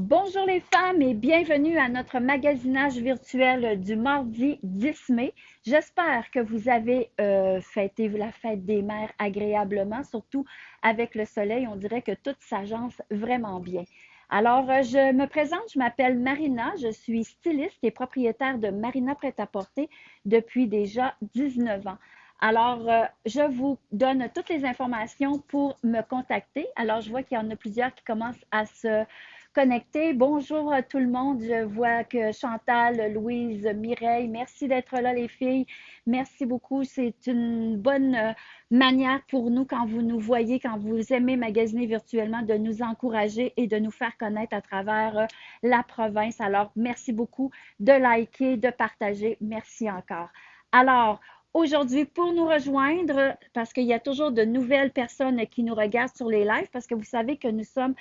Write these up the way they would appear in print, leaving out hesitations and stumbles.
Bonjour les femmes et bienvenue à notre magasinage virtuel du mardi 10 mai. J'espère que vous avez fêté la fête des mères agréablement, surtout avec le soleil. On dirait que tout s'agence vraiment bien. Alors, je me présente, je m'appelle Marina, je suis styliste et propriétaire de Marina Prêt-à-Porter depuis déjà 19 ans. Alors, je vous donne toutes les informations pour me contacter. Alors, je vois qu'il y en a plusieurs qui commencent à se connecter. Bonjour à tout le monde. Je vois que Chantal, Louise, Mireille, merci d'être là les filles. Merci beaucoup. C'est une bonne manière pour nous quand vous nous voyez, quand vous aimez magasiner virtuellement, de nous encourager et de nous faire connaître à travers la province. Alors, merci beaucoup de liker, de partager. Merci encore. Alors, aujourd'hui, pour nous rejoindre, parce qu'il y a toujours de nouvelles personnes qui nous regardent sur les lives, parce que vous savez que nous sommes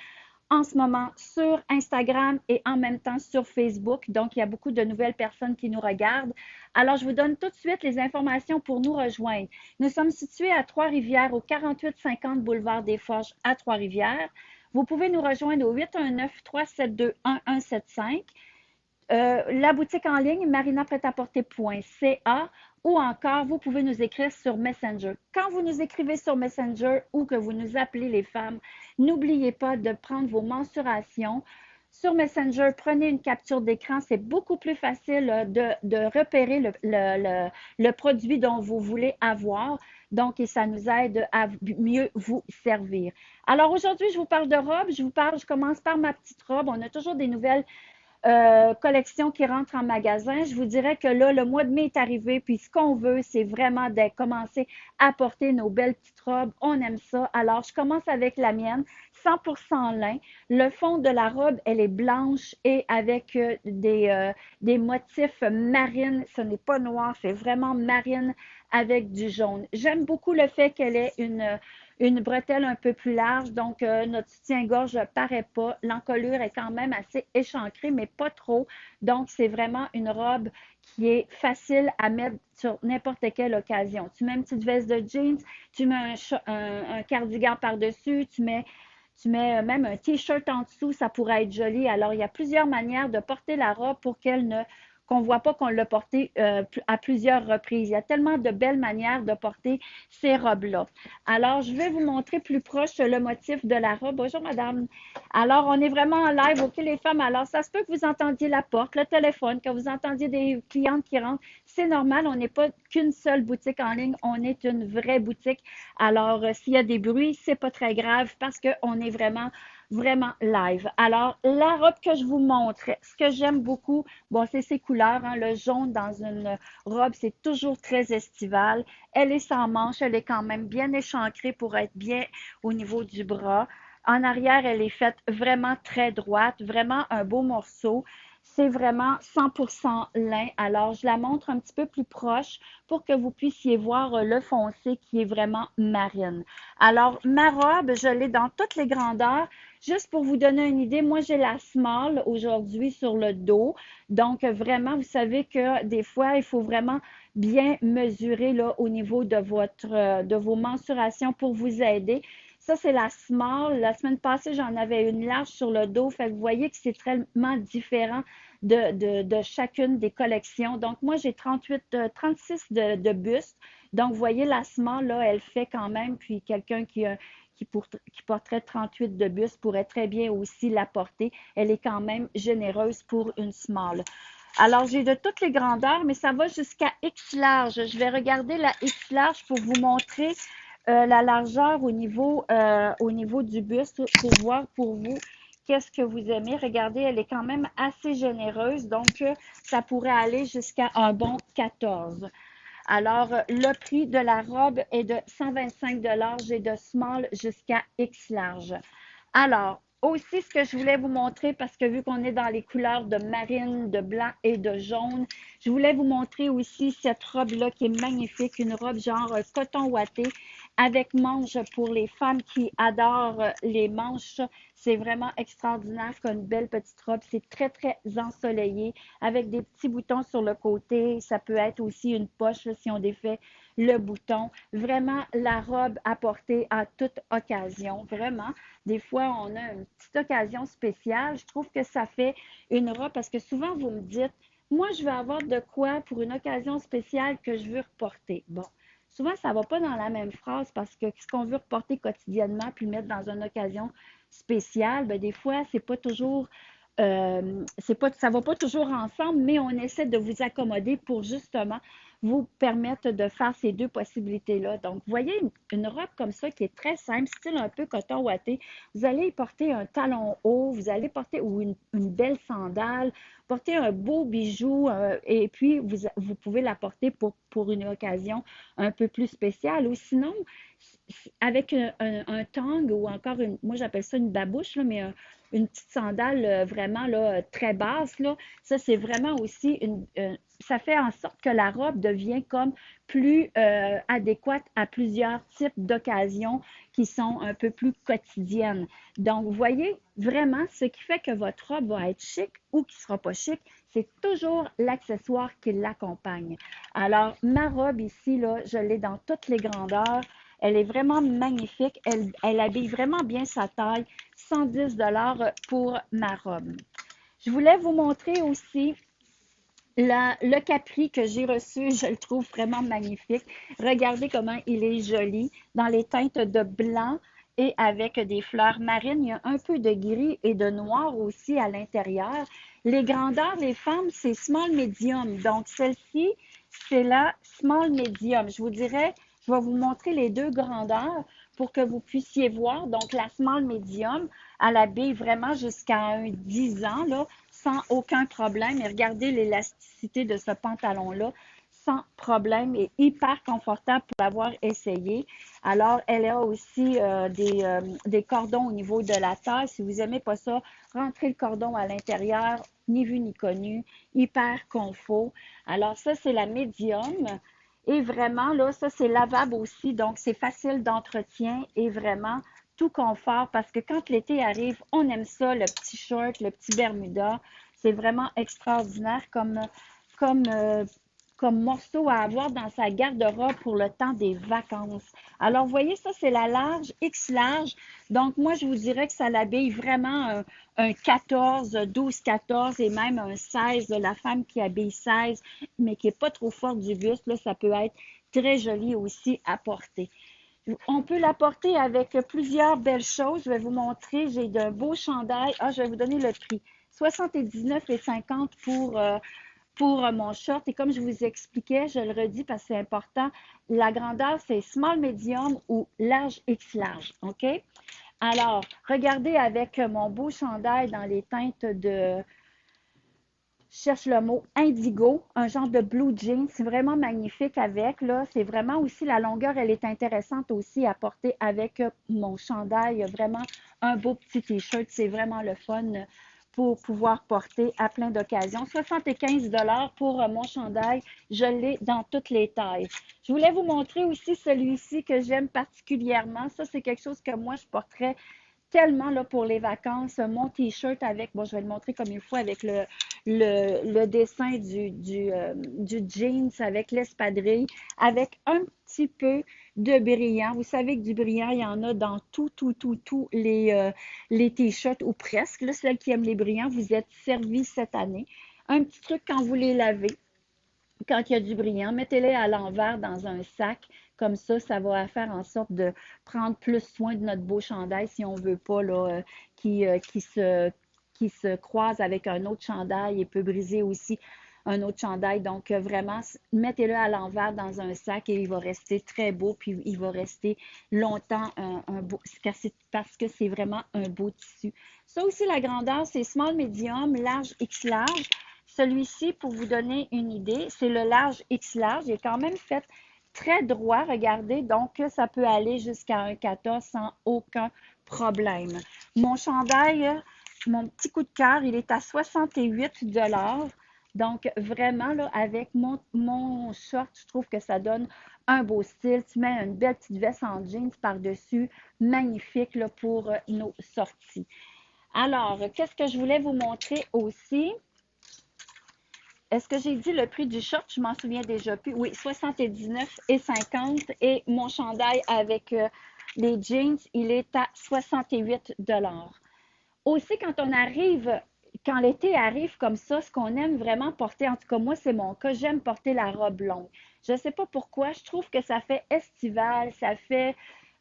en ce moment sur Instagram et en même temps sur Facebook. Donc, il y a beaucoup de nouvelles personnes qui nous regardent. Alors, je vous donne tout de suite les informations pour nous rejoindre. Nous sommes situés à Trois-Rivières, au 4850 boulevard des Forges à Trois-Rivières. Vous pouvez nous rejoindre au 819-372-1175. La boutique en ligne marinapretaporter.ca ou encore vous pouvez nous écrire sur Messenger. Quand vous nous écrivez sur Messenger ou que vous nous appelez les femmes, n'oubliez pas de prendre vos mensurations. Sur Messenger, prenez une capture d'écran. C'est beaucoup plus facile de repérer le produit dont vous voulez avoir. Donc, et ça nous aide à mieux vous servir. Alors aujourd'hui, je vous parle de robes. Je commence par ma petite robe. On a toujours des nouvelles collection qui rentre en magasin. Je vous dirais que là, le mois de mai est arrivé, puis ce qu'on veut, c'est vraiment de commencer à porter nos belles petites robes. On aime ça. Alors, je commence avec la mienne, 100% lin. Le fond de la robe, elle est blanche et avec des motifs marines. Ce n'est pas noir, c'est vraiment marine avec du jaune. J'aime beaucoup le fait qu'elle ait une bretelle un peu plus large, donc notre soutien-gorge ne paraît pas. L'encolure est quand même assez échancrée, mais pas trop. Donc, c'est vraiment une robe qui est facile à mettre sur n'importe quelle occasion. Tu mets une petite veste de jeans, tu mets un cardigan par-dessus, tu mets même un t-shirt en dessous, ça pourrait être joli. Alors, il y a plusieurs manières de porter la robe pour qu'on ne voit pas qu'on l'a portée à plusieurs reprises. Il y a tellement de belles manières de porter ces robes-là. Alors, je vais vous montrer plus proche le motif de la robe. Bonjour, madame. Alors, on est vraiment en live, OK, les femmes. Alors, ça se peut que vous entendiez la porte, le téléphone, que vous entendiez des clientes qui rentrent. C'est normal, on n'est pas qu'une seule boutique en ligne, on est une vraie boutique. Alors, s'il y a des bruits, c'est pas très grave parce qu'on est vraiment live. Alors, la robe que je vous montre, ce que j'aime beaucoup, bon, c'est ses couleurs, hein, le jaune dans une robe, c'est toujours très estival. Elle est sans manche, elle est quand même bien échancrée pour être bien au niveau du bras. En arrière, elle est faite vraiment très droite, vraiment un beau morceau. C'est vraiment 100% lin. Alors, je la montre un petit peu plus proche pour que vous puissiez voir le foncé qui est vraiment marine. Alors, ma robe, je l'ai dans toutes les grandeurs. Juste pour vous donner une idée, moi, j'ai la small aujourd'hui sur le dos. Donc, vraiment, vous savez que des fois, il faut vraiment bien mesurer là, au niveau de vos mensurations pour vous aider. Ça, c'est la small. La semaine passée, j'en avais une large sur le dos. Fait que vous voyez que c'est tellement différent de chacune des collections. Donc, moi, j'ai 36 de buste. Donc, vous voyez, la small, là, elle fait quand même. Puis, quelqu'un qui porterait 38 de buste pourrait très bien aussi la porter. Elle est quand même généreuse pour une small. Alors, j'ai de toutes les grandeurs, mais ça va jusqu'à X large. Je vais regarder la X large pour vous montrer la largeur au niveau du buste pour voir pour vous qu'est-ce que vous aimez. Regardez, elle est quand même assez généreuse, donc ça pourrait aller jusqu'à un bon 14. Alors, le prix de la robe est de 125 J'ai de small jusqu'à X large. Alors, aussi, ce que je voulais vous montrer, parce que vu qu'on est dans les couleurs de marine, de blanc et de jaune, je voulais vous montrer aussi cette robe-là qui est magnifique, une robe genre coton ouaté avec manches pour les femmes qui adorent les manches. C'est vraiment extraordinaire comme une belle petite robe. C'est très, très ensoleillé avec des petits boutons sur le côté. Ça peut être aussi une poche là, si on défait le bouton. Vraiment, la robe à porter à toute occasion. Vraiment, des fois, on a une petite occasion spéciale. Je trouve que ça fait une robe parce que souvent, vous me dites, moi, je veux avoir de quoi pour une occasion spéciale que je veux reporter. Bon, souvent, ça ne va pas dans la même phrase parce que ce qu'on veut reporter quotidiennement puis mettre dans une occasion spéciale, bien, des fois, c'est pas toujours ça ne va pas toujours ensemble, mais on essaie de vous accommoder pour justement vous permettre de faire ces deux possibilités-là. Donc, vous voyez une robe comme ça qui est très simple, style un peu coton ouaté. Vous allez y porter un talon haut, vous allez porter ou une belle sandale, porter un beau bijou et puis vous pouvez la porter pour une occasion un peu plus spéciale. Ou sinon, avec un tang ou encore moi j'appelle ça une babouche, là, mais une petite sandale vraiment là, très basse, là, ça c'est vraiment aussi ça fait en sorte que la robe devient comme plus adéquate à plusieurs types d'occasions qui sont un peu plus quotidiennes. Donc, vous voyez, vraiment, ce qui fait que votre robe va être chic ou qui ne sera pas chic, c'est toujours l'accessoire qui l'accompagne. Alors, ma robe ici, là, je l'ai dans toutes les grandeurs. Elle est vraiment magnifique. Elle habille vraiment bien sa taille. 110 pour ma robe. Je voulais vous montrer aussi le capri que j'ai reçu. Je le trouve vraiment magnifique. Regardez comment il est joli dans les teintes de blanc et avec des fleurs marines. Il y a un peu de gris et de noir aussi à l'intérieur. Les grandeurs, les femmes, c'est small medium. Donc, celle-ci, c'est la small medium. Je vous dirais, je vais vous montrer les deux grandeurs pour que vous puissiez voir. Donc, la small medium, elle habille vraiment jusqu'à un 10 ans, là, sans aucun problème. Et regardez l'élasticité de ce pantalon-là, sans problème et hyper confortable pour l'avoir essayé. Alors, elle a aussi des cordons au niveau de la taille. Si vous n'aimez pas ça, rentrez le cordon à l'intérieur, ni vu ni connu, hyper confort. Alors, ça, c'est la médium. Et vraiment, là, ça, c'est lavable aussi. Donc, c'est facile d'entretien et vraiment tout confort parce que quand l'été arrive, on aime ça, le petit short, le petit Bermuda. C'est vraiment extraordinaire comme, euh, comme morceau à avoir dans sa garde-robe pour le temps des vacances. Alors, vous voyez, ça, c'est la large, X large. Donc, moi, je vous dirais que ça l'habille vraiment un 14, 12, 14 et même un 16. La femme qui habille 16, mais qui n'est pas trop forte du buste, là, ça peut être très joli aussi à porter. On peut la porter avec plusieurs belles choses. Je vais vous montrer. J'ai de beaux chandails. Ah, je vais vous donner le prix. 79,50 pour mon short. Et comme je vous expliquais, je le redis parce que c'est important, la grandeur, c'est small, medium ou large, X large. OK? Alors, regardez avec mon beau chandail dans les teintes de, je cherche le mot indigo, un genre de blue jean. C'est vraiment magnifique avec, là. C'est vraiment aussi, la longueur, elle est intéressante aussi à porter avec mon chandail. Vraiment un beau petit t-shirt. C'est vraiment le fun pour pouvoir porter à plein d'occasions. 75 pour mon chandail. Je l'ai dans toutes les tailles. Je voulais vous montrer aussi celui-ci que j'aime particulièrement. Ça, c'est quelque chose que moi, je porterais tellement là, pour les vacances. Mon t-shirt avec, bon, je vais le montrer comme il faut, avec le dessin du jeans, avec l'espadrille, avec un petit peu de brillant. Vous savez que du brillant, il y en a dans tous les t-shirts, ou presque. Là, celles qui aiment les brillants, vous êtes servis cette année. Un petit truc quand vous les lavez, quand il y a du brillant, mettez-les à l'envers dans un sac. Comme ça va faire en sorte de prendre plus soin de notre beau chandail si on ne veut pas là, qui se croise avec un autre chandail et peut briser aussi un autre chandail. Donc, vraiment, mettez-le à l'envers dans un sac et il va rester très beau, puis il va rester longtemps un beau, parce que c'est vraiment un beau tissu. Ça aussi, la grandeur, c'est small, medium, large, X large. Celui-ci, pour vous donner une idée, c'est le large X large. Il est quand même fait très droit, regardez. Donc, ça peut aller jusqu'à un 14 sans aucun problème. Mon chandail, mon petit coup de cœur, il est à 68 $. Donc, vraiment, là, avec mon short, je trouve que ça donne un beau style. Tu mets une belle petite veste en jeans par-dessus. Magnifique là, pour nos sorties. Alors, qu'est-ce que je voulais vous montrer aussi? est-ce que j'ai dit le prix du short? Je m'en souviens déjà plus. Oui, 79,50 et mon chandail avec les jeans, il est à 68 dollars. Aussi, quand l'été arrive comme ça, ce qu'on aime vraiment porter, en tout cas moi c'est mon cas, j'aime porter la robe longue. Je ne sais pas pourquoi, je trouve que ça fait estival, ça fait...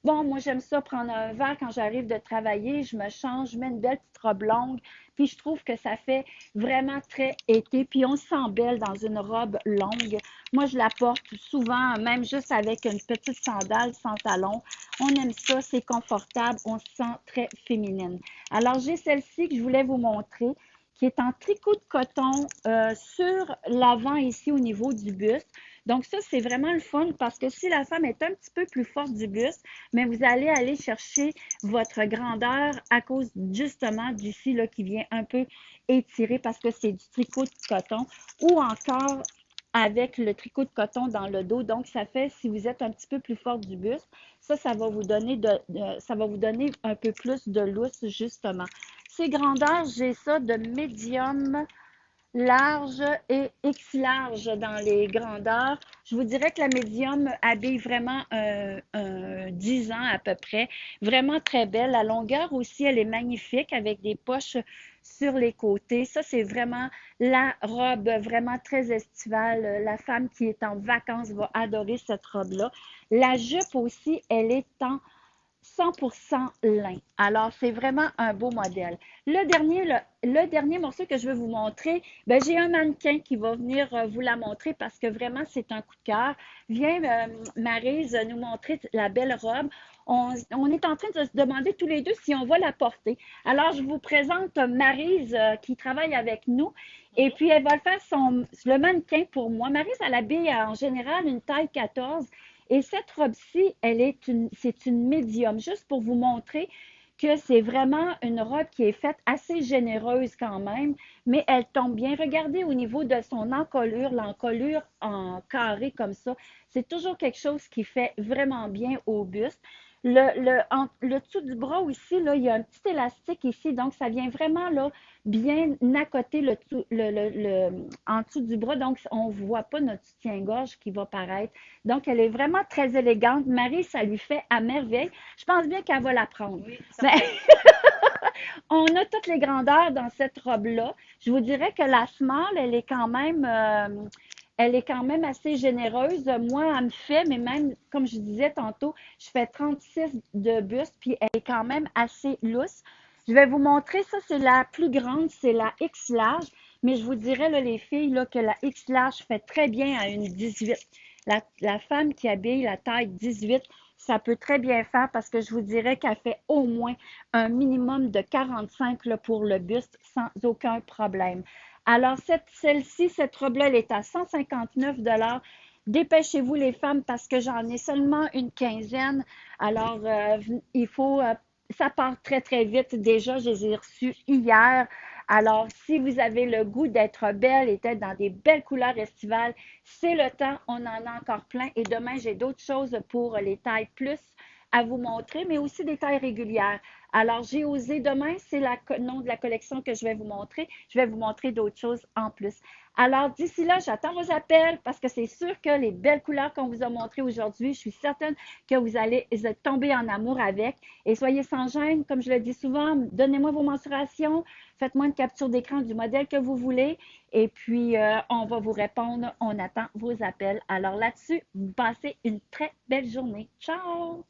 Bon, moi j'aime ça prendre un verre quand j'arrive de travailler, je me change, je mets une belle petite robe longue, puis je trouve que ça fait vraiment très été, puis on se sent belle dans une robe longue. Moi je la porte souvent, même juste avec une petite sandale sans talons. On aime ça, c'est confortable, on se sent très féminine. Alors, j'ai celle-ci que je voulais vous montrer, qui est en tricot de coton sur l'avant ici au niveau du buste. Donc, ça, c'est vraiment le fun parce que si la femme est un petit peu plus forte du buste, mais vous allez aller chercher votre grandeur à cause justement du fil là, qui vient un peu étirer parce que c'est du tricot de coton ou encore avec le tricot de coton dans le dos. Donc, ça fait, si vous êtes un petit peu plus forte du buste, ça va vous donner ça va vous donner un peu plus de lousse, justement. Ces grandeurs, j'ai ça de médium, large et X large dans les grandeurs. Je vous dirais que la médium habille vraiment 10 ans à peu près. Vraiment très belle. La longueur aussi, elle est magnifique avec des poches sur les côtés. Ça, c'est vraiment la robe vraiment très estivale. La femme qui est en vacances va adorer cette robe-là. La jupe aussi, elle est en 100% lin. Alors, c'est vraiment un beau modèle. Le dernier morceau que je vais vous montrer, ben, j'ai un mannequin qui va venir vous la montrer parce que vraiment, c'est un coup de cœur. Viens, Maryse, nous montrer la belle robe. On est en train de se demander tous les deux si on va la porter. Alors, je vous présente Maryse qui travaille avec nous. Et puis, elle va faire le mannequin pour moi. Maryse, elle habille en général une taille 14. Et cette robe-ci, c'est une médium, juste pour vous montrer que c'est vraiment une robe qui est faite assez généreuse quand même, mais elle tombe bien. Regardez au niveau de son encolure, l'encolure en carré comme ça, c'est toujours quelque chose qui fait vraiment bien au buste. Le dessous du bras aussi, là, il y a un petit élastique ici, donc ça vient vraiment là, bien accoter en dessous du bras, donc on ne voit pas notre soutien-gorge qui va paraître. Donc, elle est vraiment très élégante. Marie, ça lui fait à merveille. Je pense bien qu'elle va la prendre. Oui, Mais certain. on a toutes les grandeurs dans cette robe-là. Je vous dirais que la small, elle est quand même assez généreuse. Moi, elle me fait, mais même, comme je disais tantôt, je fais 36 de buste, puis elle est quand même assez lousse. Je vais vous montrer, ça, c'est la plus grande, c'est la X large. Mais je vous dirais, là, les filles, là, que la X large fait très bien à une 18. La femme qui habille la taille 18, ça peut très bien faire parce que je vous dirais qu'elle fait au moins un minimum de 45 là, pour le buste sans aucun problème. Alors, celle-ci, cette robe-là, elle est à 159 $. Dépêchez-vous les femmes parce que j'en ai seulement une quinzaine. Alors, ça part très, très vite. Déjà, je les ai reçues hier. Alors, si vous avez le goût d'être belle et d'être dans des belles couleurs estivales, c'est le temps. On en a encore plein. Et demain, j'ai d'autres choses pour les tailles plus à vous montrer, mais aussi des tailles régulières. Alors, j'ai osé demain, c'est le nom de la collection que je vais vous montrer. Je vais vous montrer d'autres choses en plus. Alors, d'ici là, j'attends vos appels parce que c'est sûr que les belles couleurs qu'on vous a montrées aujourd'hui, je suis certaine que vous allez tomber en amour avec. Et soyez sans gêne, comme je le dis souvent, donnez-moi vos mensurations, faites-moi une capture d'écran du modèle que vous voulez et puis on va vous répondre. On attend vos appels. Alors là-dessus, passez une très belle journée. Ciao!